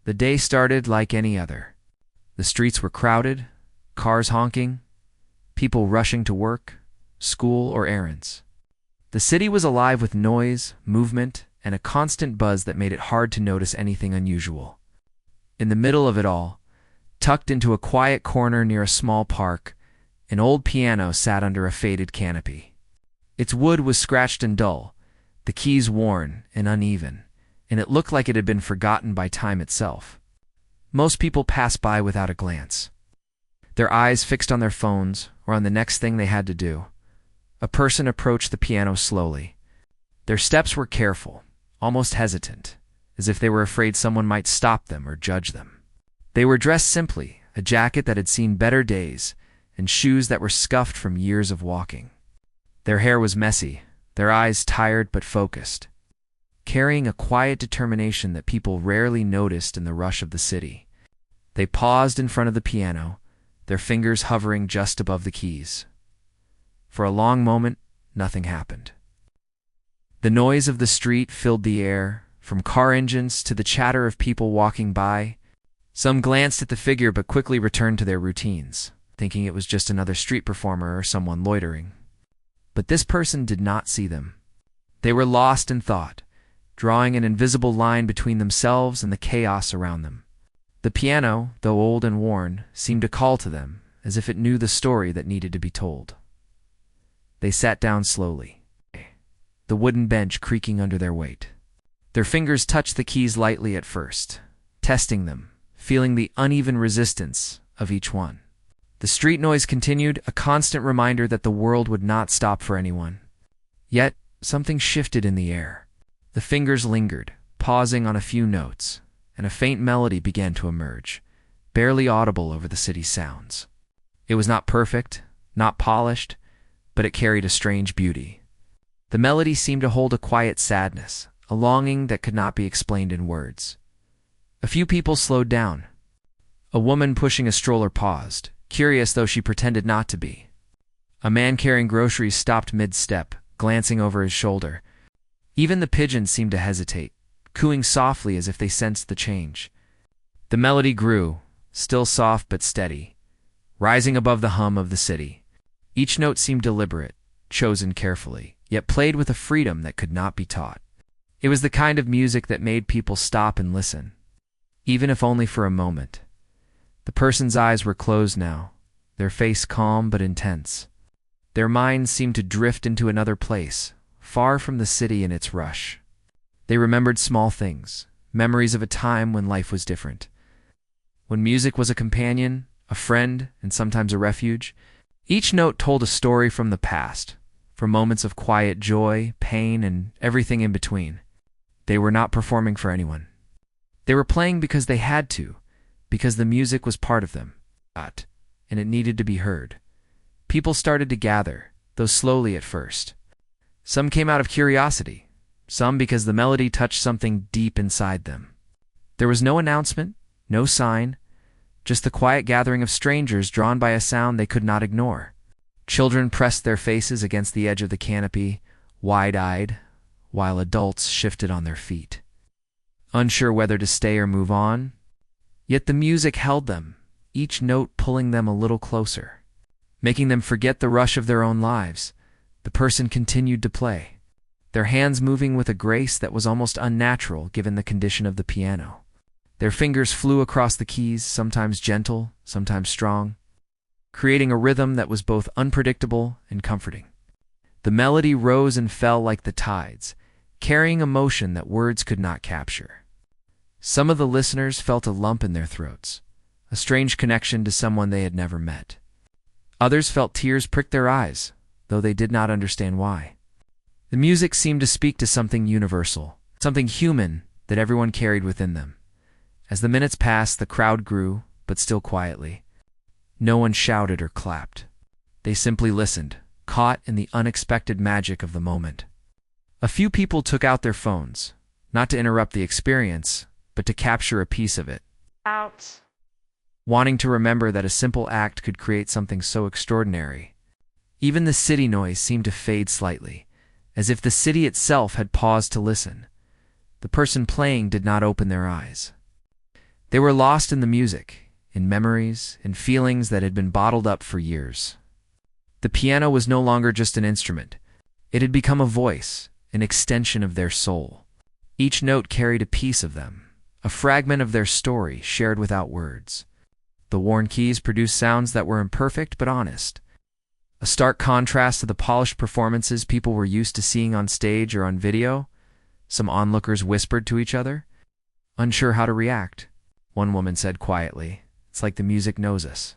The day started like any other. The streets were crowded, cars honking, people rushing to work, school, or errands. The city was alive with noise, movement, and a constant buzz that made it hard to notice anything unusual. In the middle of it all, tucked into a quiet corner near a small park, an old piano sat under a faded canopy. Its wood was scratched and dull, the keys worn and uneven, and it looked like it had been forgotten by time itself. Most people passed by without a glance, their eyes fixed on their phones or on the next thing they had to do. A person approached the piano slowly. Their steps were careful, almost hesitant, as if they were afraid someone might stop them or judge them. They were dressed simply, a jacket that had seen better days, and shoes that were scuffed from years of walking. Their hair was messy, their eyes tired but focused, carrying a quiet determination that people rarely noticed in the rush of the city. They paused in front of the piano, their fingers hovering just above the keys. For a long moment, nothing happened. The noise of the street filled the air, from car engines to the chatter of people walking by. Some glanced at the figure but quickly returned to their routines, thinking it was just another street performer or someone loitering. But this person did not see them. They were lost in thought, drawing an invisible line between themselves and the chaos around them. The piano, though old and worn, seemed to call to them, as if it knew the story that needed to be told. They sat down slowly, the wooden bench creaking under their weight. Their fingers touched the keys lightly at first, testing them, feeling the uneven resistance of each one. The street noise continued, a constant reminder that the world would not stop for anyone. Yet, something shifted in the air. The fingers lingered, pausing on a few notes, and a faint melody began to emerge, barely audible over the city's sounds. It was not perfect, not polished, but it carried a strange beauty. The melody seemed to hold a quiet sadness, a longing that could not be explained in words. A few people slowed down. A woman pushing a stroller paused, curious though she pretended not to be. A man carrying groceries stopped mid-step, glancing over his shoulder. Even the pigeons seemed to hesitate, cooing softly as if they sensed the change. The melody grew, still soft but steady, rising above the hum of the city. Each note seemed deliberate, chosen carefully, yet played with a freedom that could not be taught. It was the kind of music that made people stop and listen, even if only for a moment. The person's eyes were closed now, their face calm but intense. Their minds seemed to drift into another place, far from the city and its rush. They remembered small things, memories of a time when life was different, when music was a companion, a friend, and sometimes a refuge. Each note told a story from the past, from moments of quiet joy, pain, and everything in between. They were not performing for anyone. They were playing because they had to, because the music was part of them, and it needed to be heard. People started to gather, though slowly at first. Some came out of curiosity, some because the melody touched something deep inside them. There was no announcement, no sign, just the quiet gathering of strangers drawn by a sound they could not ignore. Children pressed their faces against the edge of the canopy, wide-eyed, while adults shifted on their feet, unsure whether to stay or move on. Yet the music held them, each note pulling them a little closer, making them forget the rush of their own lives. The person continued to play, their hands moving with a grace that was almost unnatural given the condition of the piano. Their fingers flew across the keys, sometimes gentle, sometimes strong, creating a rhythm that was both unpredictable and comforting. The melody rose and fell like the tides, carrying emotion that words could not capture. Some of the listeners felt a lump in their throats, a strange connection to someone they had never met. Others felt tears prick their eyes, though they did not understand why. The music seemed to speak to something universal, something human that everyone carried within them. As the minutes passed, the crowd grew, but still quietly. No one shouted or clapped. They simply listened, caught in the unexpected magic of the moment. A few people took out their phones, not to interrupt the experience, but to capture a piece of it. Wanting to remember that a simple act could create something so extraordinary. Even the city noise seemed to fade slightly, as if the city itself had paused to listen. The person playing did not open their eyes. They were lost in the music, in memories, in feelings that had been bottled up for years. The piano was no longer just an instrument. It had become a voice, an extension of their soul. Each note carried a piece of them, a fragment of their story shared without words. The worn keys produced sounds that were imperfect but honest, a stark contrast to the polished performances people were used to seeing on stage or on video. Some onlookers whispered to each other, unsure how to react. One woman said quietly, "It's like the music knows us."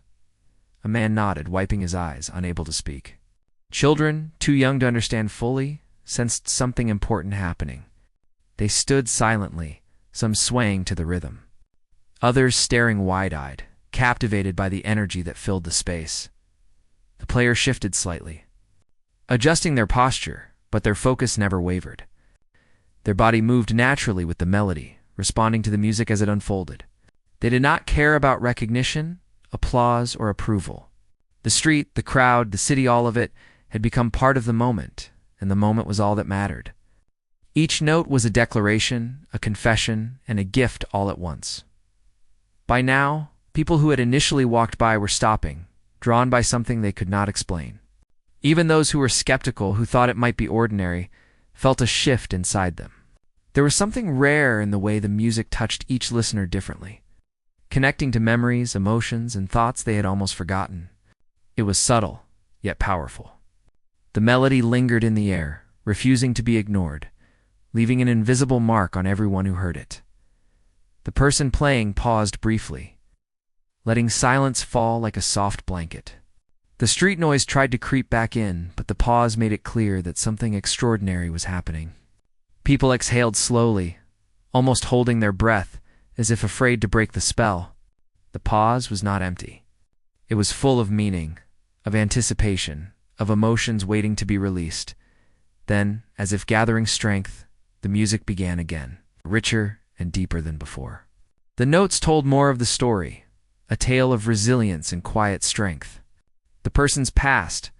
A man nodded, wiping his eyes, unable to speak. Children, too young to understand fully, sensed something important happening. They stood silently, some swaying to the rhythm. Others staring wide-eyed, captivated by the energy that filled the space. The player shifted slightly, adjusting their posture, but their focus never wavered. Their body moved naturally with the melody, responding to the music as it unfolded. They did not care about recognition, applause, or approval. The street, the crowd, the city, all of it had become part of the moment, and the moment was all that mattered. Each note was a declaration, a confession, and a gift all at once. By now, people who had initially walked by were stopping, drawn by something they could not explain. Even those who were skeptical, who thought it might be ordinary, felt a shift inside them. There was something rare in the way the music touched each listener differently, connecting to memories, emotions, and thoughts they had almost forgotten. It was subtle, yet powerful. The melody lingered in the air, refusing to be ignored, leaving an invisible mark on everyone who heard it. The person playing paused briefly, letting silence fall like a soft blanket. The street noise tried to creep back in, but the pause made it clear that something extraordinary was happening. People exhaled slowly, almost holding their breath, as if afraid to break the spell. The pause was not empty. It was full of meaning, of anticipation, of emotions waiting to be released. Then, as if gathering strength, the music began again, richer and deeper than before. The notes told more of the story, a tale of resilience and quiet strength. The person's past,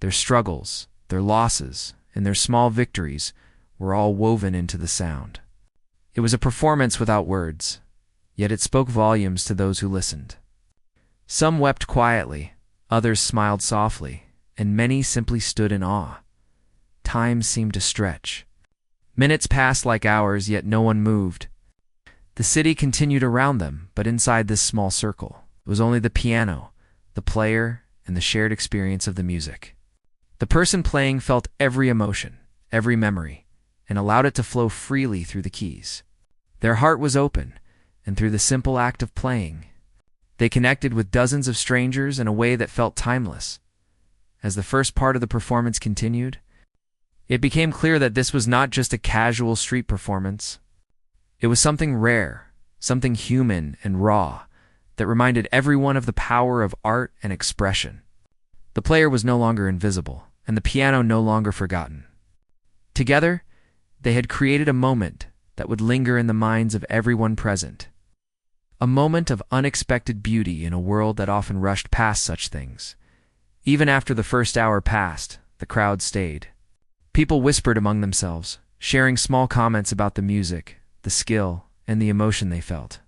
their struggles, their losses, and their small victories were all woven into the sound. It was a performance without words, yet it spoke volumes to those who listened. Some wept quietly, others smiled softly, and many simply stood in awe. Time seemed to stretch. Minutes passed like hours, yet no one moved. The city continued around them, but inside this small circle, it was only the piano, the player, and the shared experience of the music. The person playing felt every emotion, every memory, and allowed it to flow freely through the keys. Their heart was open, and through the simple act of playing, they connected with dozens of strangers in a way that felt timeless. As the first part of the performance continued, it became clear that this was not just a casual street performance. It was something rare, something human and raw, that reminded everyone of the power of art and expression. The player was no longer invisible, and the piano no longer forgotten. Together, they had created a moment that would linger in the minds of everyone present. A moment of unexpected beauty in a world that often rushed past such things. Even after the first hour passed, the crowd stayed. People whispered among themselves, sharing small comments about the music, the skill, and the emotion they felt.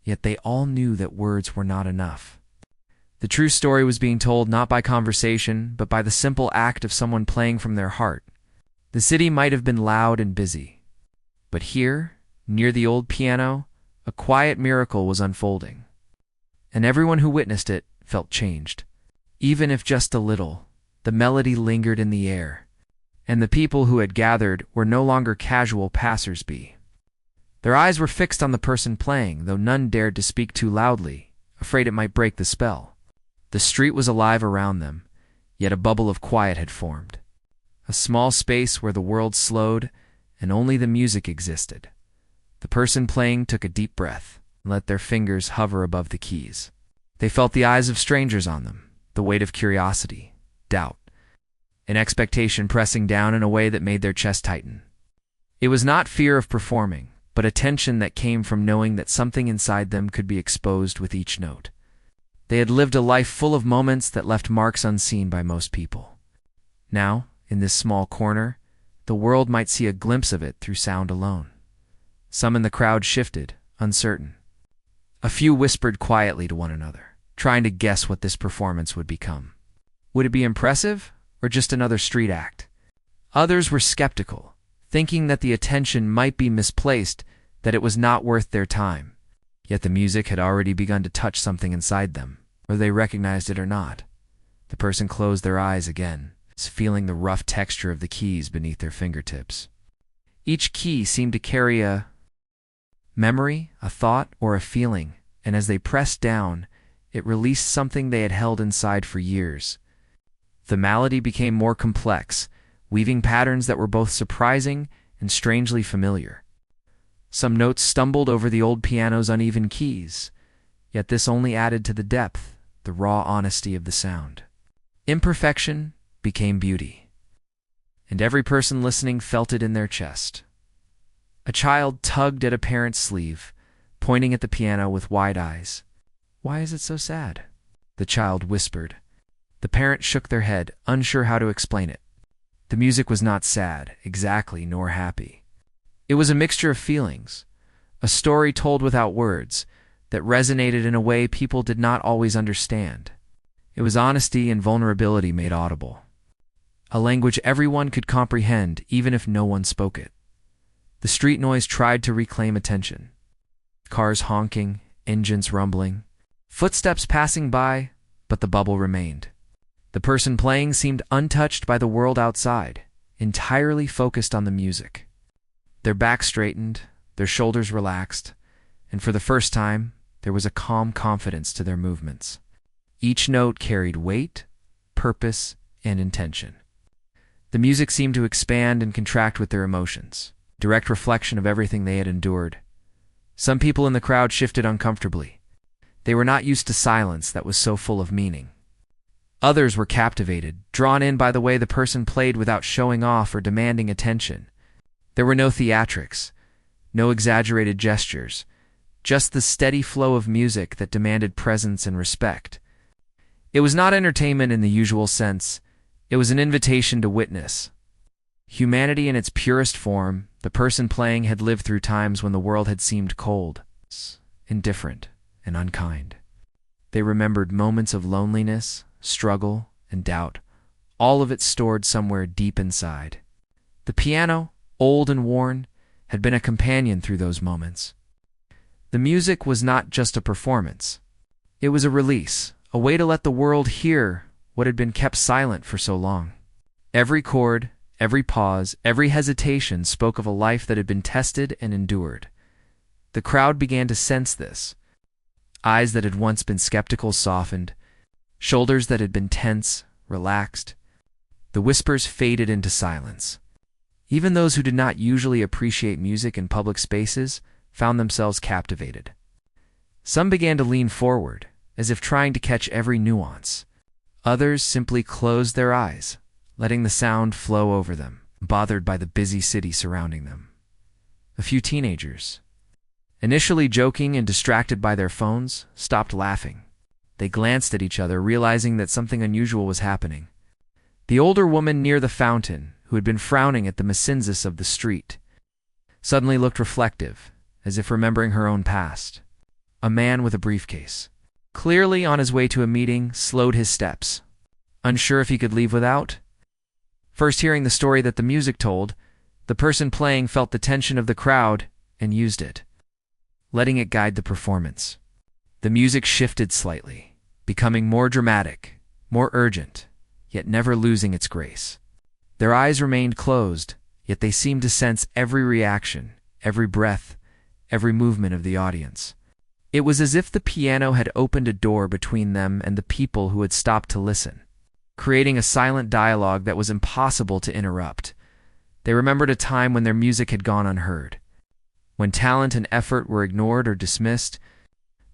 Yet they all knew that words were not enough. The true story was being told not by conversation, but by the simple act of someone playing from their heart. The city might have been loud and busy, but here, near the old piano, a quiet miracle was unfolding. And everyone who witnessed it felt changed. Even if just a little, the melody lingered in the air, and the people who had gathered were no longer casual passers-by. Their eyes were fixed on the person playing, though none dared to speak too loudly, afraid it might break the spell. The street was alive around them, yet a bubble of quiet had formed. A small space where the world slowed and only the music existed. The person playing took a deep breath and let their fingers hover above the keys. They felt the eyes of strangers on them, the weight of curiosity, doubt, and expectation pressing down in a way that made their chest tighten. It was not fear of performing, but a tension that came from knowing that something inside them could be exposed with each note. They had lived a life full of moments that left marks unseen by most people. Now, in this small corner, the world might see a glimpse of it through sound alone. Some in the crowd shifted, uncertain. A few whispered quietly to one another, trying to guess what this performance would become. Would it be impressive, or just another street act? Others were skeptical, thinking that the attention might be misplaced, that it was not worth their time. Yet the music had already begun to touch something inside them, whether they recognized it or not. The person closed their eyes again, feeling the rough texture of the keys beneath their fingertips. Each key seemed to carry a memory, a thought, or a feeling, and as they pressed down, it released something they had held inside for years. The melody became more complex, weaving patterns that were both surprising and strangely familiar. Some notes stumbled over the old piano's uneven keys, yet this only added to the depth, the raw honesty of the sound. Imperfection became beauty, and every person listening felt it in their chest. A child tugged at a parent's sleeve, pointing at the piano with wide eyes. "Why is it so sad?" the child whispered. The parent shook their head, unsure how to explain it. The music was not sad, exactly, nor happy. It was a mixture of feelings, a story told without words, that resonated in a way people did not always understand. It was honesty and vulnerability made audible, a language everyone could comprehend even if no one spoke it. The street noise tried to reclaim attention. Cars honking, engines rumbling, footsteps passing by, but the bubble remained. The person playing seemed untouched by the world outside, entirely focused on the music. Their back straightened, their shoulders relaxed, and for the first time, there was a calm confidence to their movements. Each note carried weight, purpose, and intention. The music seemed to expand and contract with their emotions, direct reflection of everything they had endured. Some people in the crowd shifted uncomfortably. They were not used to silence that was so full of meaning. Others were captivated, drawn in by the way the person played without showing off or demanding attention. There were no theatrics, no exaggerated gestures, just the steady flow of music that demanded presence and respect. It was not entertainment in the usual sense. It was an invitation to witness humanity in its purest form. The person playing had lived through times when the world had seemed cold, indifferent, and unkind. They remembered moments of loneliness, struggle, and doubt, all of it stored somewhere deep inside. The piano, old and worn, had been a companion through those moments. The music was not just a performance. It was a release, a way to let the world hear what had been kept silent for so long. Every chord, every pause, every hesitation spoke of a life that had been tested and endured. The crowd began to sense this. Eyes that had once been skeptical softened, shoulders that had been tense relaxed. The whispers faded into silence. Even those who did not usually appreciate music in public spaces found themselves captivated. Some began to lean forward, as if trying to catch every nuance. Others simply closed their eyes, letting the sound flow over them, bothered by the busy city surrounding them. A few teenagers, initially joking and distracted by their phones, stopped laughing. They glanced at each other, realizing that something unusual was happening. The older woman near the fountain, who had been frowning at the messiness of the street, suddenly looked reflective, as if remembering her own past. A man with a briefcase, clearly on his way to a meeting, slowed his steps, unsure if he could leave without. First hearing the story that the music told, the person playing felt the tension of the crowd and used it, letting it guide the performance. The music shifted slightly, becoming more dramatic, more urgent, yet never losing its grace. Their eyes remained closed, yet they seemed to sense every reaction, every breath, every movement of the audience. It was as if the piano had opened a door between them and the people who had stopped to listen, creating a silent dialogue that was impossible to interrupt. They remembered a time when their music had gone unheard, when talent and effort were ignored or dismissed.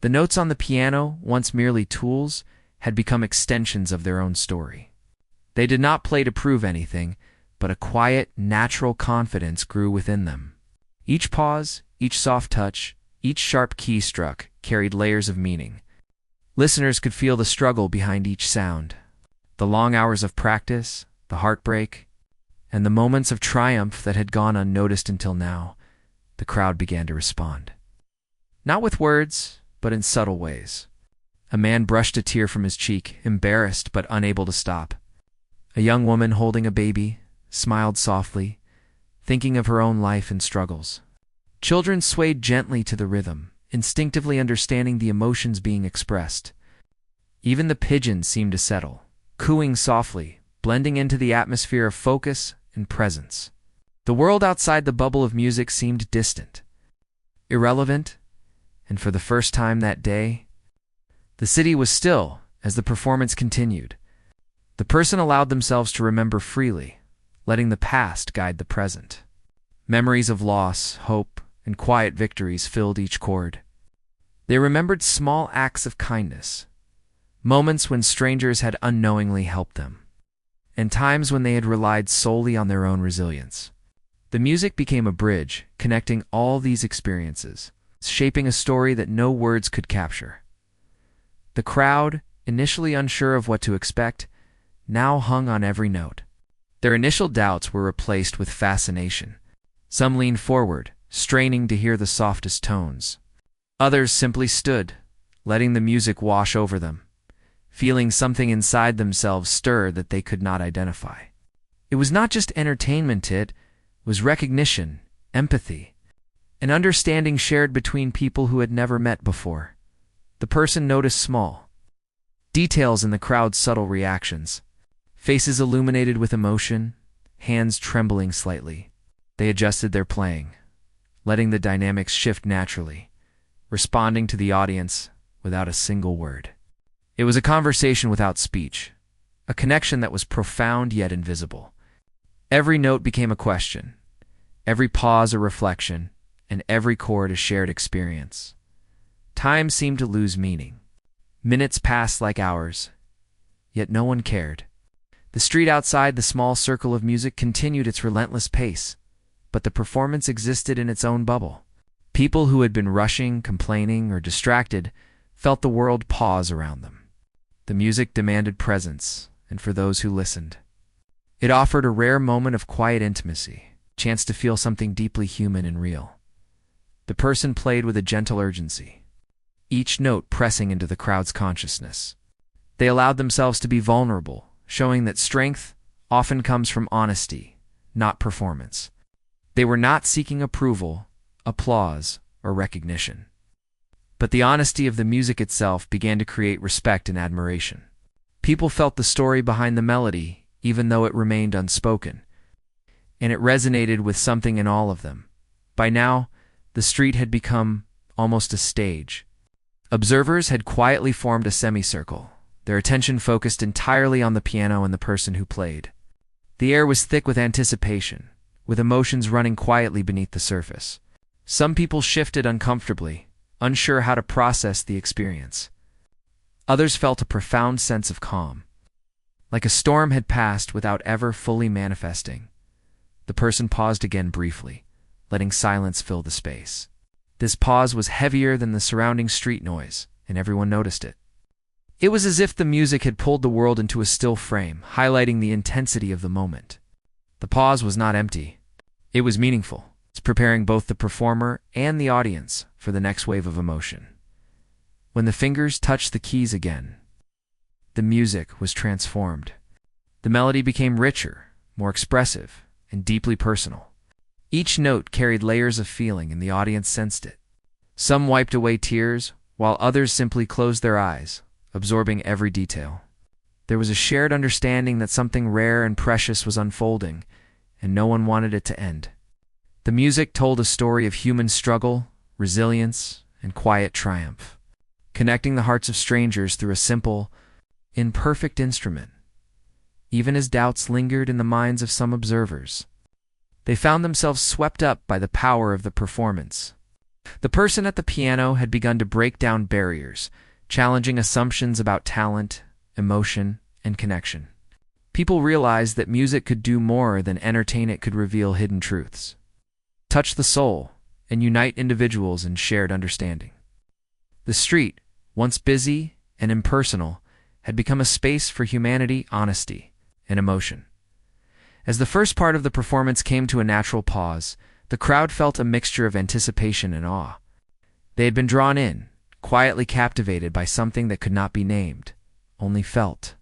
The notes on the piano, once merely tools, had become extensions of their own story. They did not play to prove anything, but a quiet, natural confidence grew within them. Each pause, each soft touch, each sharp key struck carried layers of meaning. Listeners could feel the struggle behind each sound, the long hours of practice, the heartbreak, and the moments of triumph that had gone unnoticed until now. The crowd began to respond. Not with words, but in subtle ways. A man brushed a tear from his cheek, embarrassed but unable to stop. A young woman holding a baby smiled softly, thinking of her own life and struggles. Children swayed gently to the rhythm, instinctively understanding the emotions being expressed. Even the pigeons seemed to settle, cooing softly, blending into the atmosphere of focus and presence. The world outside the bubble of music seemed distant, irrelevant, and for the first time that day, the city was still as the performance continued. The person allowed themselves to remember freely, letting the past guide the present. Memories of loss, hope, and quiet victories filled each chord. They remembered small acts of kindness, moments when strangers had unknowingly helped them, and times when they had relied solely on their own resilience. The music became a bridge, connecting all these experiences, shaping a story that no words could capture. The crowd, initially unsure of what to expect, now hung on every note. Their initial doubts were replaced with fascination. Some leaned forward, straining to hear the softest tones. Others simply stood, letting the music wash over them, feeling something inside themselves stir that they could not identify. It was not just entertainment, it was recognition, empathy, an understanding shared between people who had never met before. The person noticed small details in the crowd's subtle reactions. Faces illuminated with emotion, hands trembling slightly. They adjusted their playing, letting the dynamics shift naturally, responding to the audience without a single word. It was a conversation without speech, a connection that was profound yet invisible. Every note became a question, every pause a reflection, and every chord a shared experience. Time seemed to lose meaning. Minutes passed like hours, yet no one cared. The street outside the small circle of music continued its relentless pace, but the performance existed in its own bubble. People who had been rushing, complaining, or distracted felt the world pause around them. The music demanded presence, and for those who listened, it offered a rare moment of quiet intimacy, a chance to feel something deeply human and real. The person played with a gentle urgency, each note pressing into the crowd's consciousness. They allowed themselves to be vulnerable, showing that strength often comes from honesty, not performance. They were not seeking approval, applause, or recognition. But the honesty of the music itself began to create respect and admiration. People felt the story behind the melody, even though it remained unspoken, and it resonated with something in all of them. By now, the street had become almost a stage. Observers had quietly formed a semicircle, their attention focused entirely on the piano and the person who played. The air was thick with anticipation, with emotions running quietly beneath the surface. Some people shifted uncomfortably, unsure how to process the experience. Others felt a profound sense of calm, like a storm had passed without ever fully manifesting. The person paused again briefly, letting silence fill the space. This pause was heavier than the surrounding street noise, and everyone noticed it. It was as if the music had pulled the world into a still frame, highlighting the intensity of the moment. The pause was not empty. It was meaningful. It's preparing both the performer and the audience for the next wave of emotion. When the fingers touched the keys again, the music was transformed. The melody became richer, more expressive, and deeply personal. Each note carried layers of feeling, and the audience sensed it. Some wiped away tears, while others simply closed their eyes, absorbing every detail. There was a shared understanding that something rare and precious was unfolding, and no one wanted it to end. The music told a story of human struggle, resilience, and quiet triumph, connecting the hearts of strangers through a simple, imperfect instrument. Even as doubts lingered in the minds of some observers, they found themselves swept up by the power of the performance. The person at the piano had begun to break down barriers, challenging assumptions about talent, emotion, and connection. People realized that music could do more than entertain. It could reveal hidden truths, touch the soul, and unite individuals in shared understanding. The street, once busy and impersonal, had become a space for humanity, honesty, and emotion. As the first part of the performance came to a natural pause, the crowd felt a mixture of anticipation and awe. They had been drawn in, quietly captivated by something that could not be named, only felt.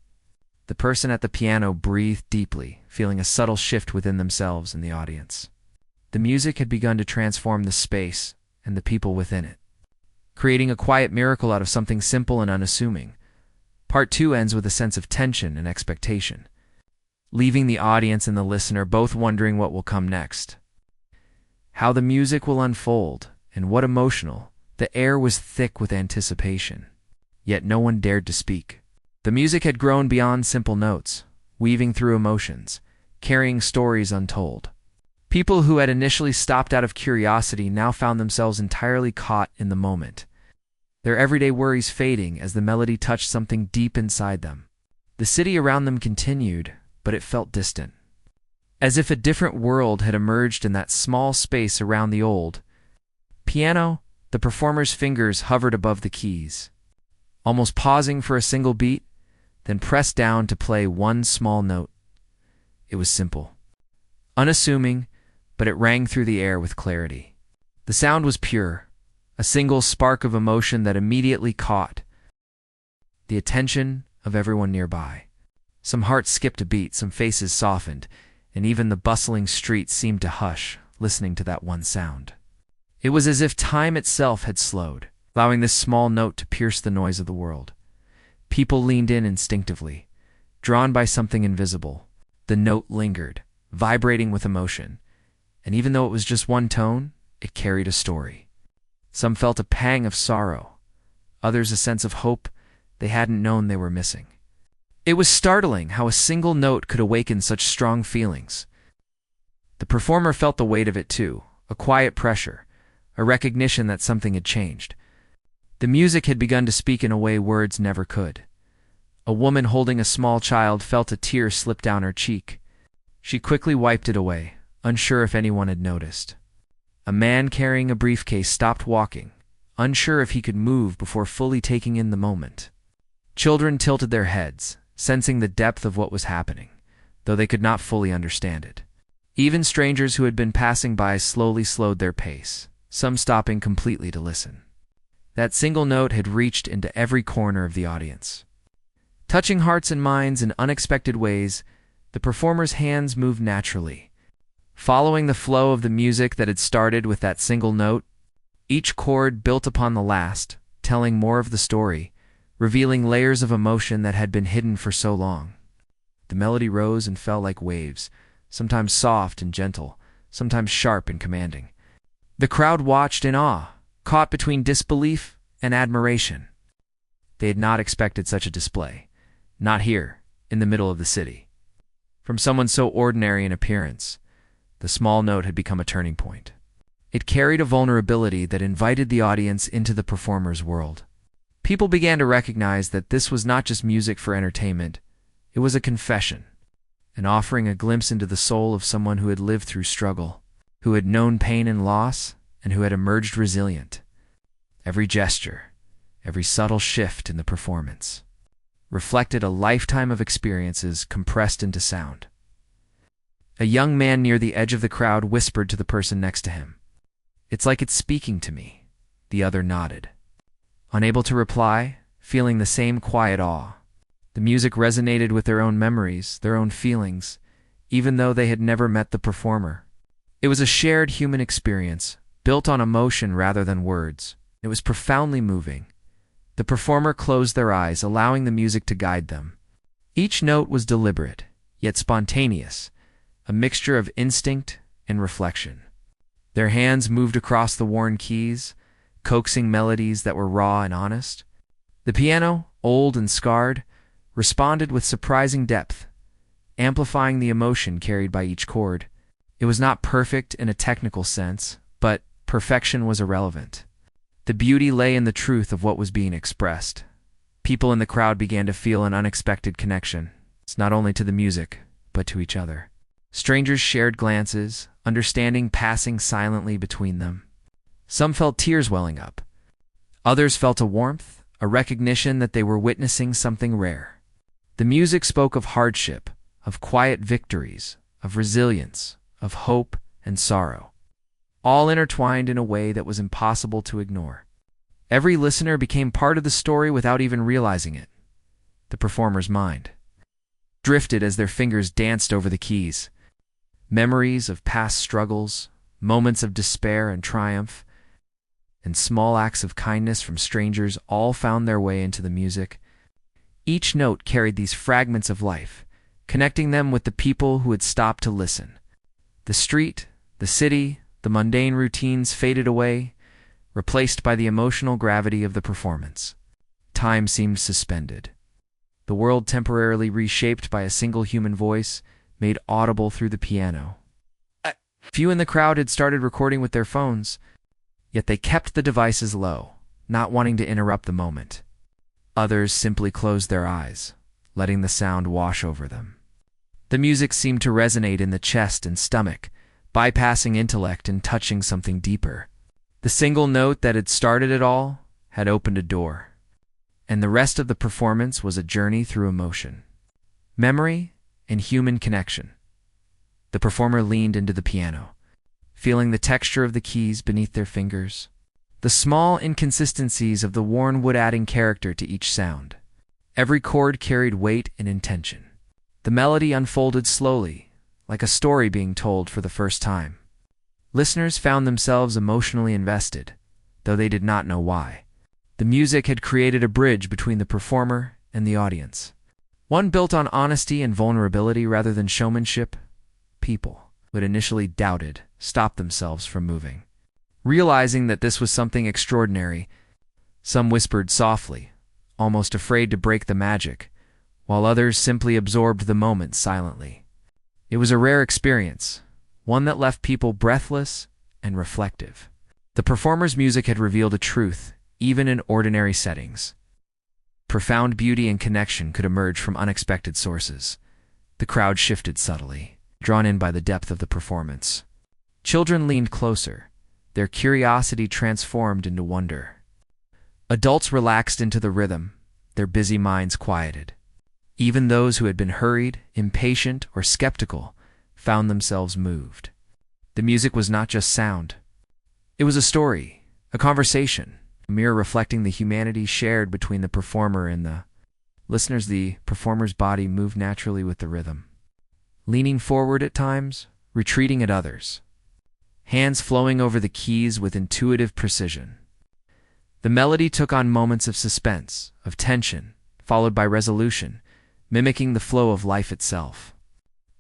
The person at the piano breathed deeply, feeling a subtle shift within themselves and the audience. The music had begun to transform the space and the people within it, creating a quiet miracle out of something simple and unassuming. Part 2 ends with a sense of tension and expectation, leaving the audience and the listener both wondering what will come next, how the music will unfold, and what emotional. The air was thick with anticipation, yet no one dared to speak. The music had grown beyond simple notes, weaving through emotions, carrying stories untold. People who had initially stopped out of curiosity now found themselves entirely caught in the moment, their everyday worries fading as the melody touched something deep inside them. The city around them continued, but it felt distant, as if a different world had emerged in that small space around the old piano. The performer's fingers hovered above the keys, almost pausing for a single beat, then pressed down to play one small note. It was simple, unassuming, but it rang through the air with clarity. The sound was pure, a single spark of emotion that immediately caught the attention of everyone nearby. Some hearts skipped a beat, some faces softened, and even the bustling streets seemed to hush, listening to that one sound. It was as if time itself had slowed, allowing this small note to pierce the noise of the world. People leaned in instinctively, drawn by something invisible. The note lingered, vibrating with emotion, and even though it was just one tone, it carried a story. Some felt a pang of sorrow, others a sense of hope they hadn't known they were missing. It was startling how a single note could awaken such strong feelings. The performer felt the weight of it too, a quiet pressure, a recognition that something had changed. The music had begun to speak in a way words never could. A woman holding a small child felt a tear slip down her cheek. She quickly wiped it away, unsure if anyone had noticed. A man carrying a briefcase stopped walking, unsure if he could move before fully taking in the moment. Children tilted their heads, sensing the depth of what was happening, though they could not fully understand it. Even strangers who had been passing by slowly slowed their pace, some stopping completely to listen. That single note had reached into every corner of the audience. Touching hearts and minds in unexpected ways, the performer's hands moved naturally, following the flow of the music that had started with that single note. Each chord built upon the last, telling more of the story, revealing layers of emotion that had been hidden for so long. The melody rose and fell like waves, sometimes soft and gentle, sometimes sharp and commanding. The crowd watched in awe, caught between disbelief and admiration. They had not expected such a display, not here, in the middle of the city. From someone so ordinary in appearance, the small note had become a turning point. It carried a vulnerability that invited the audience into the performer's world. People began to recognize that this was not just music for entertainment, it was a confession, an offering a glimpse into the soul of someone who had lived through struggle, who had known pain and loss, and who had emerged resilient. Every gesture, every subtle shift in the performance, reflected a lifetime of experiences compressed into sound. A young man near the edge of the crowd whispered to the person next to him, "It's like it's speaking to me." The other nodded, unable to reply, feeling the same quiet awe. The music resonated with their own memories, their own feelings, even though they had never met the performer. It was a shared human experience, built on emotion rather than words. It was profoundly moving. The performer closed their eyes, allowing the music to guide them. Each note was deliberate, yet spontaneous, a mixture of instinct and reflection. Their hands moved across the worn keys, coaxing melodies that were raw and honest. The piano, old and scarred, responded with surprising depth, amplifying the emotion carried by each chord. It was not perfect in a technical sense, but perfection was irrelevant. The beauty lay in the truth of what was being expressed. People in the crowd began to feel an unexpected connection, not only to the music, but to each other. Strangers shared glances, understanding passing silently between them. Some felt tears welling up. Others felt a warmth, a recognition that they were witnessing something rare. The music spoke of hardship, of quiet victories, of resilience, of hope and sorrow, all intertwined in a way that was impossible to ignore. Every listener became part of the story without even realizing it. The performer's mind drifted as their fingers danced over the keys. Memories of past struggles, moments of despair and triumph, and small acts of kindness from strangers all found their way into the music. Each note carried these fragments of life, connecting them with the people who had stopped to listen. The street, the city, the mundane routines faded away, replaced by the emotional gravity of the performance. Time seemed suspended. The world temporarily reshaped by a single human voice, made audible through the piano. Few in the crowd had started recording with their phones, yet they kept the devices low, not wanting to interrupt the moment. Others simply closed their eyes, letting the sound wash over them. The music seemed to resonate in the chest and stomach, bypassing intellect and touching something deeper. The single note that had started it all had opened a door, and the rest of the performance was a journey through emotion, memory, and human connection. The performer leaned into the piano, feeling the texture of the keys beneath their fingers, the small inconsistencies of the worn wood adding character to each sound. Every chord carried weight and intention. The melody unfolded slowly, like a story being told for the first time. Listeners found themselves emotionally invested, though they did not know why. The music had created a bridge between the performer and the audience, one built on honesty and vulnerability rather than showmanship. People who had initially doubted stopped themselves from moving. Realizing that this was something extraordinary, some whispered softly, almost afraid to break the magic, while others simply absorbed the moment silently. It was a rare experience, one that left people breathless and reflective. The performer's music had revealed a truth, even in ordinary settings. Profound beauty and connection could emerge from unexpected sources. The crowd shifted subtly, drawn in by the depth of the performance. Children leaned closer, their curiosity transformed into wonder. Adults relaxed into the rhythm, their busy minds quieted. Even those who had been hurried, impatient, or skeptical found themselves moved. The music was not just sound. It was a story, a conversation, a mirror reflecting the humanity shared between the performer and the listeners. The performer's body moved naturally with the rhythm, leaning forward at times, retreating at others, hands flowing over the keys with intuitive precision. The melody took on moments of suspense, of tension, followed by resolution, mimicking the flow of life itself.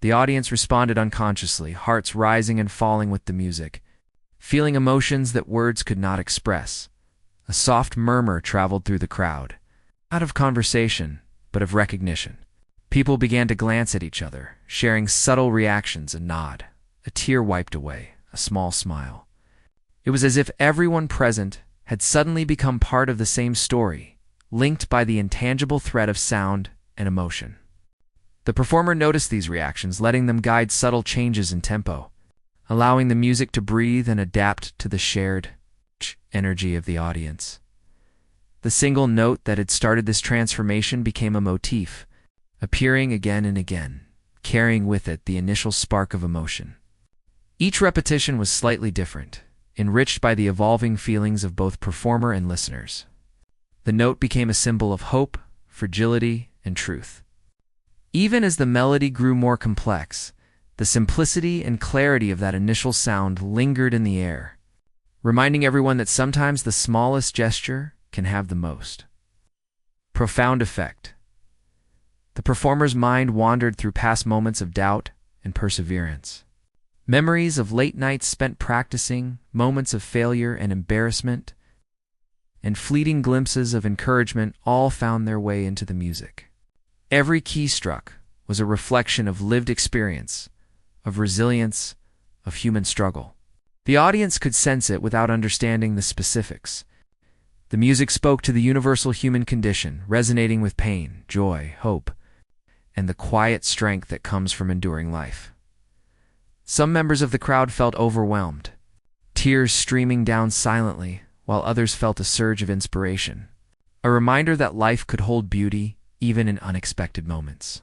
The audience responded unconsciously, hearts rising and falling with the music, feeling emotions that words could not express. A soft murmur traveled through the crowd, not of conversation, but of recognition. People began to glance at each other, sharing subtle reactions and nod. A tear wiped away, a small smile. It was as if everyone present had suddenly become part of the same story, linked by the intangible thread of sound and emotion. The performer noticed these reactions, letting them guide subtle changes in tempo, allowing the music to breathe and adapt to the shared energy of the audience. The single note that had started this transformation became a motif, appearing again and again, carrying with it the initial spark of emotion. Each repetition was slightly different, enriched by the evolving feelings of both performer and listeners. The note became a symbol of hope, fragility, and truth. Even as the melody grew more complex, the simplicity and clarity of that initial sound lingered in the air, reminding everyone that sometimes the smallest gesture can have the most profound effect. The performer's mind wandered through past moments of doubt and perseverance. Memories of late nights spent practicing, moments of failure and embarrassment, and fleeting glimpses of encouragement all found their way into the music. Every key struck was a reflection of lived experience, of resilience, of human struggle. The audience could sense it without understanding the specifics. The music spoke to the universal human condition, resonating with pain, joy, hope, and the quiet strength that comes from enduring life. Some members of the crowd felt overwhelmed, tears streaming down silently, while others felt a surge of inspiration, a reminder that life could hold beauty even in unexpected moments.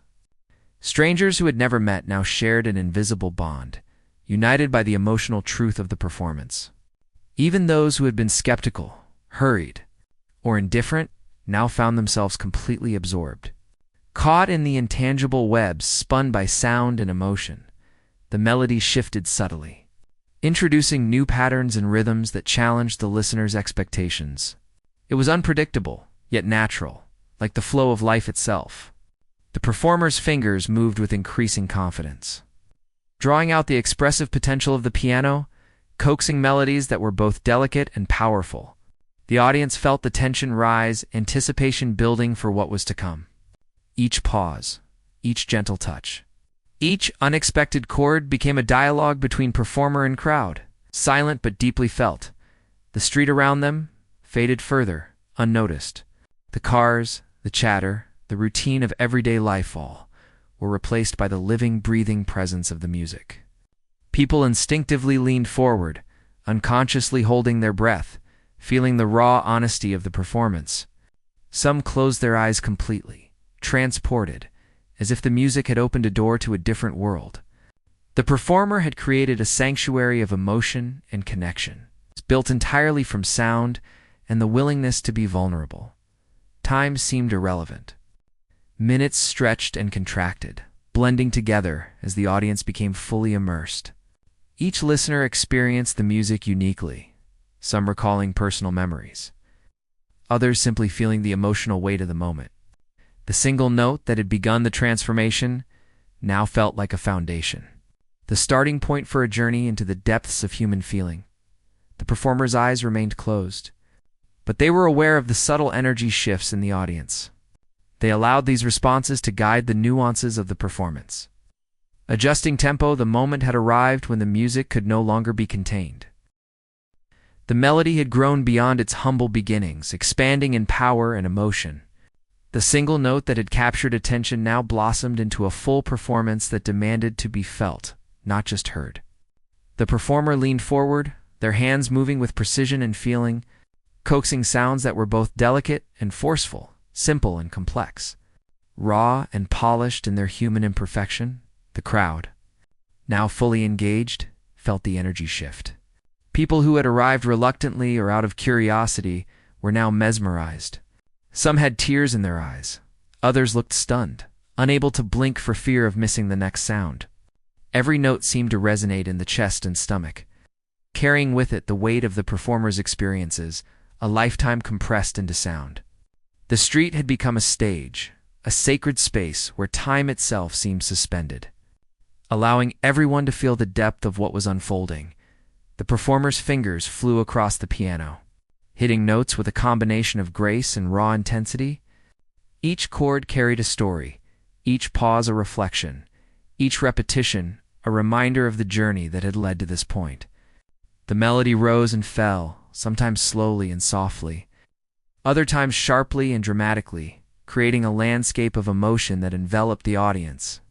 Strangers who had never met now shared an invisible bond, united by the emotional truth of the performance. Even those who had been skeptical, hurried, or indifferent, now found themselves completely absorbed. Caught in the intangible webs spun by sound and emotion, the melody shifted subtly, introducing new patterns and rhythms that challenged the listener's expectations. It was unpredictable, yet natural, like the flow of life itself. The performer's fingers moved with increasing confidence, drawing out the expressive potential of the piano, coaxing melodies that were both delicate and powerful. The audience felt the tension rise, anticipation building for what was to come. Each pause, each gentle touch, each unexpected chord became a dialogue between performer and crowd, silent but deeply felt. The street around them faded further, unnoticed. The cars, the chatter, the routine of everyday life all were replaced by the living, breathing presence of the music. People instinctively leaned forward, unconsciously holding their breath, feeling the raw honesty of the performance. Some closed their eyes completely, transported, as if the music had opened a door to a different world. The performer had created a sanctuary of emotion and connection, built entirely from sound and the willingness to be vulnerable. Time seemed irrelevant. Minutes stretched and contracted, blending together as the audience became fully immersed. Each listener experienced the music uniquely, some recalling personal memories, others simply feeling the emotional weight of the moment. The single note that had begun the transformation now felt like a foundation, the starting point for a journey into the depths of human feeling. The performer's eyes remained closed, but they were aware of the subtle energy shifts in the audience. They allowed these responses to guide the nuances of the performance. Adjusting tempo, the moment had arrived when the music could no longer be contained. The melody had grown beyond its humble beginnings, expanding in power and emotion. The single note that had captured attention now blossomed into a full performance that demanded to be felt, not just heard. The performer leaned forward, their hands moving with precision and feeling, coaxing sounds that were both delicate and forceful, simple and complex. Raw and polished in their human imperfection, the crowd, now fully engaged, felt the energy shift. People who had arrived reluctantly or out of curiosity were now mesmerized. Some had tears in their eyes. Others looked stunned, unable to blink for fear of missing the next sound. Every note seemed to resonate in the chest and stomach, carrying with it the weight of the performer's experiences, a lifetime compressed into sound. The street had become a stage, a sacred space where time itself seemed suspended, allowing everyone to feel the depth of what was unfolding. The performer's fingers flew across the piano, hitting notes with a combination of grace and raw intensity. Each chord carried a story, each pause a reflection, each repetition a reminder of the journey that had led to this point. The melody rose and fell, sometimes slowly and softly, other times sharply and dramatically, creating a landscape of emotion that enveloped the audience.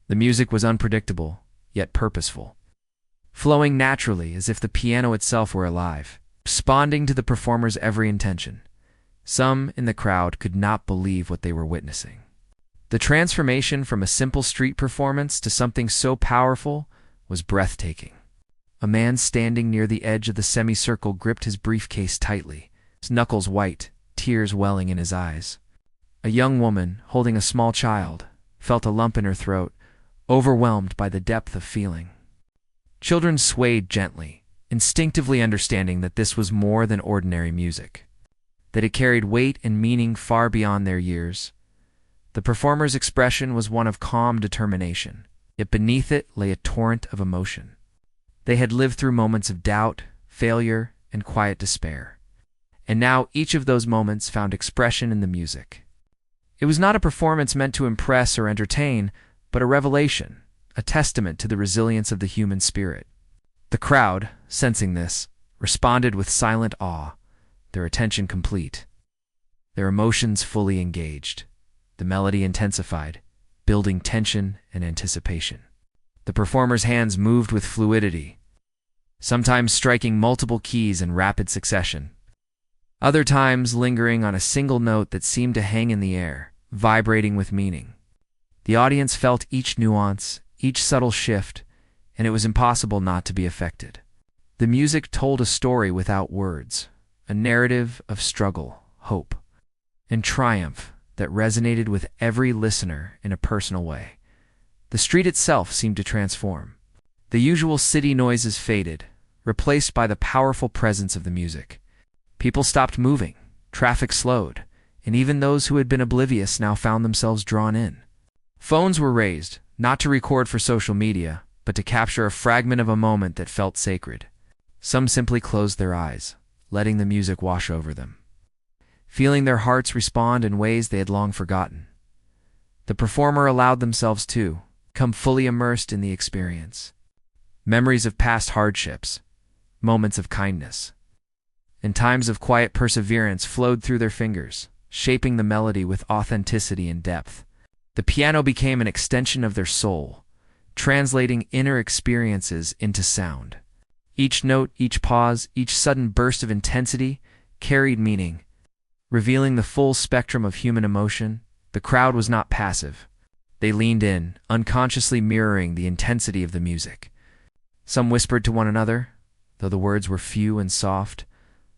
The music was unpredictable, yet purposeful, flowing naturally as if the piano itself were alive, responding to the performer's every intention. Some in the crowd could not believe what they were witnessing. The transformation from a simple street performance to something so powerful was breathtaking. A man standing near the edge of the semicircle gripped his briefcase tightly, his knuckles white, tears welling in his eyes. A young woman, holding a small child, felt a lump in her throat, overwhelmed by the depth of feeling. Children swayed gently, instinctively understanding that this was more than ordinary music, that it carried weight and meaning far beyond their years. The performer's expression was one of calm determination, yet beneath it lay a torrent of emotion. They had lived through moments of doubt, failure, and quiet despair, and now each of those moments found expression in the music. It was not a performance meant to impress or entertain, but a revelation, a testament to the resilience of the human spirit. The crowd, sensing this, responded with silent awe, their attention complete, their emotions fully engaged. The melody intensified, building tension and anticipation. The performer's hands moved with fluidity, sometimes striking multiple keys in rapid succession, other times lingering on a single note that seemed to hang in the air, vibrating with meaning. The audience felt each nuance, each subtle shift, and it was impossible not to be affected. The music told a story without words, a narrative of struggle, hope, and triumph that resonated with every listener in a personal way. The street itself seemed to transform. The usual city noises faded, replaced by the powerful presence of the music. People stopped moving, traffic slowed, and even those who had been oblivious now found themselves drawn in. Phones were raised, not to record for social media, but to capture a fragment of a moment that felt sacred. Some simply closed their eyes, letting the music wash over them, feeling their hearts respond in ways they had long forgotten. The performer allowed themselves to become fully immersed in the experience. Memories of past hardships, moments of kindness, and times of quiet perseverance flowed through their fingers, shaping the melody with authenticity and depth. The piano became an extension of their soul, translating inner experiences into sound. Each note, each pause, each sudden burst of intensity carried meaning. Revealing the full spectrum of human emotion, the crowd was not passive. They leaned in, unconsciously mirroring the intensity of the music. Some whispered to one another, though the words were few and soft,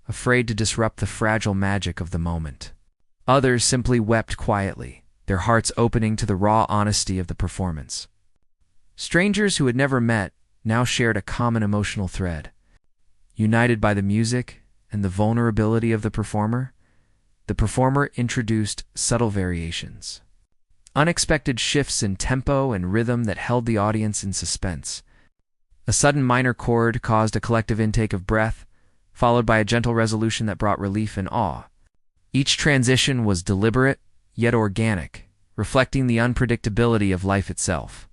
afraid to disrupt the fragile magic of the moment. Others simply wept quietly, their hearts opening to the raw honesty of the performance. Strangers who had never met now shared a common emotional thread. United by the music and the vulnerability of the performer introduced subtle variations, unexpected shifts in tempo and rhythm that held the audience in suspense. A sudden minor chord caused a collective intake of breath, followed by a gentle resolution that brought relief and awe. Each transition was deliberate, yet organic, reflecting the unpredictability of life itself.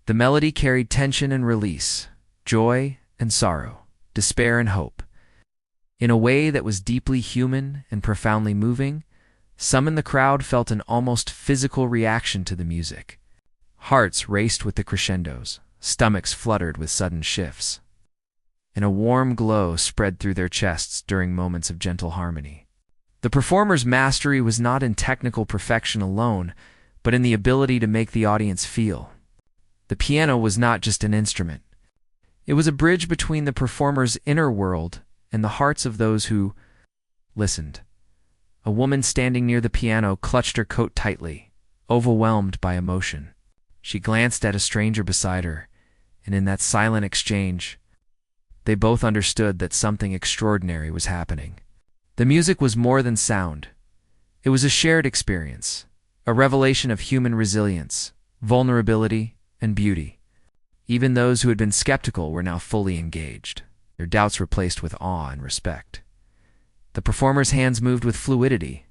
The melody carried tension and release, joy and sorrow, despair and hope. In a way that was deeply human and profoundly moving, some in the crowd felt an almost physical reaction to the music. Hearts raced with the crescendos, stomachs fluttered with sudden shifts, and a warm glow spread through their chests during moments of gentle harmony. The performer's mastery was not in technical perfection alone, but in the ability to make the audience feel. The piano was not just an instrument. It was a bridge between the performer's inner world and the hearts of those who listened. A woman standing near the piano clutched her coat tightly, overwhelmed by emotion. She glanced at a stranger beside her, and in that silent exchange, they both understood that something extraordinary was happening. The music was more than sound. It was a shared experience, a revelation of human resilience, vulnerability, and beauty. Even those who had been skeptical were now fully engaged, their doubts replaced with awe and respect. The performer's hands moved with fluidity,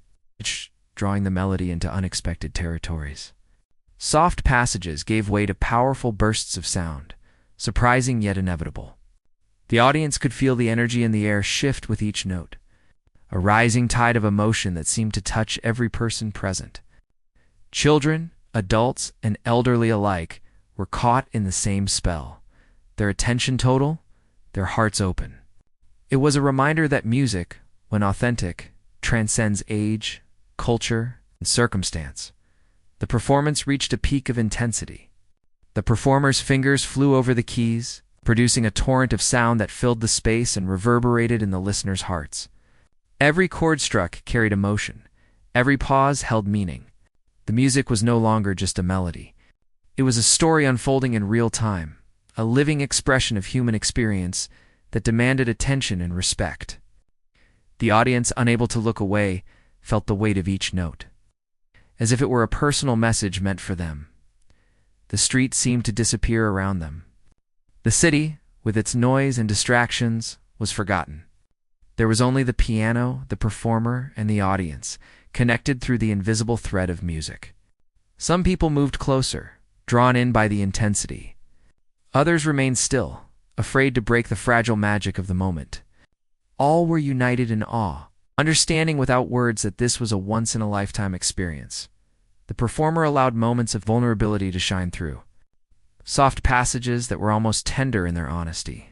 drawing the melody into unexpected territories. Soft passages gave way to powerful bursts of sound, surprising yet inevitable. The audience could feel the energy in the air shift with each note, a rising tide of emotion that seemed to touch every person present. Children, adults, and elderly alike were caught in the same spell, their attention total, their hearts open. It was a reminder that music, when authentic, transcends age, culture, and circumstance. The performance reached a peak of intensity. The performer's fingers flew over the keys, producing a torrent of sound that filled the space and reverberated in the listeners' hearts. Every chord struck carried emotion. Every pause held meaning. The music was no longer just a melody. It was a story unfolding in real time, a living expression of human experience that demanded attention and respect. The audience, unable to look away, felt the weight of each note, as if it were a personal message meant for them. The street seemed to disappear around them. The city, with its noise and distractions, was forgotten. There was only the piano, the performer, and the audience, connected through the invisible thread of music. Some people moved closer, drawn in by the intensity. Others remained still, afraid to break the fragile magic of the moment. All were united in awe, understanding without words that this was a once-in-a-lifetime experience. The performer allowed moments of vulnerability to shine through, soft passages that were almost tender in their honesty.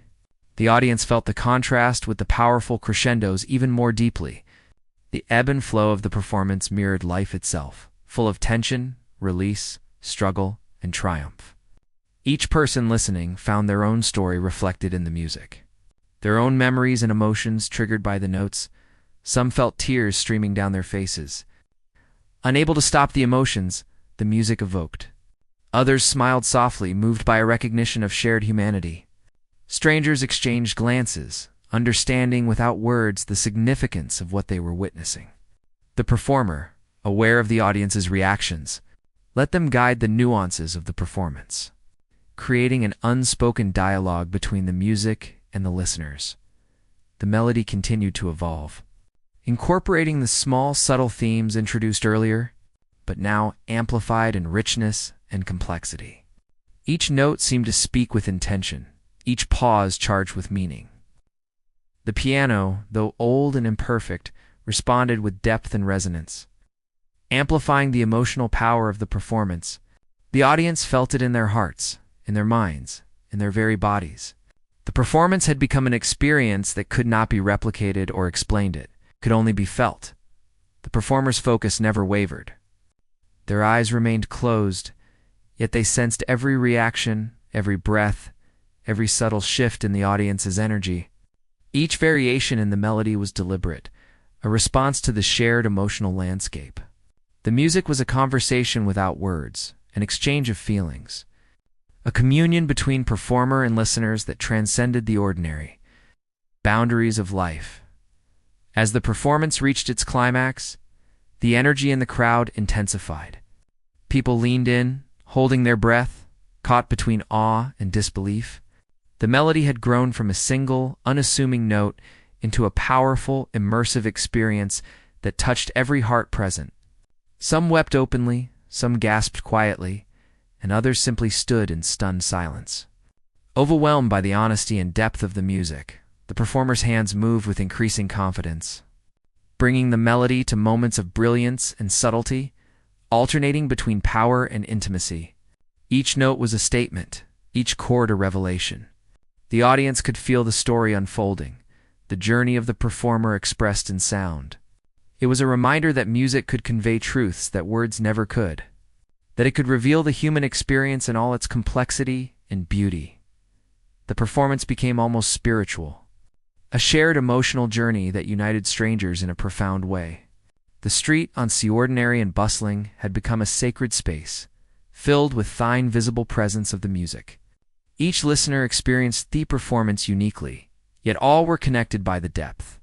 The audience felt the contrast with the powerful crescendos even more deeply. The ebb and flow of the performance mirrored life itself, full of tension, release, struggle, and triumph. Each person listening found their own story reflected in the music, their own memories and emotions triggered by the notes. Some felt tears streaming down their faces. Unable to stop the emotions the music evoked. Others smiled softly, moved by a recognition of shared humanity. Strangers exchanged glances, understanding without words the significance of what they were witnessing. The performer, aware of the audience's reactions, let them guide the nuances of the performance, creating an unspoken dialogue between the music and the listeners. The melody continued to evolve, incorporating the small, subtle themes introduced earlier, but now amplified in richness and complexity. Each note seemed to speak with intention, each pause charged with meaning. The piano, though old and imperfect, responded with depth and resonance, amplifying the emotional power of the performance. The audience felt it in their hearts, in their minds, in their very bodies. The performance had become an experience that could not be replicated or explained. It could only be felt. The performer's focus never wavered. Their eyes remained closed, yet they sensed every reaction, every breath, every subtle shift in the audience's energy. Each variation in the melody was deliberate, a response to the shared emotional landscape. The music was a conversation without words, an exchange of feelings, a communion between performer and listeners that transcended the ordinary boundaries of life. As the performance reached its climax, the energy in the crowd intensified. People leaned in, holding their breath, caught between awe and disbelief. The melody had grown from a single, unassuming note into a powerful, immersive experience that touched every heart present. Some wept openly, some gasped quietly, and others simply stood in stunned silence. Overwhelmed by the honesty and depth of the music, the performer's hands moved with increasing confidence, bringing the melody to moments of brilliance and subtlety, alternating between power and intimacy. Each note was a statement, each chord a revelation. The audience could feel the story unfolding, the journey of the performer expressed in sound. It was a reminder that music could convey truths that words never could, that it could reveal the human experience in all its complexity and beauty. The performance became almost spiritual, a shared emotional journey that united strangers in a profound way. The street, once ordinary and bustling, had become a sacred space, filled with fine visible presence of the music. Each listener experienced the performance uniquely, yet all were connected by the depth,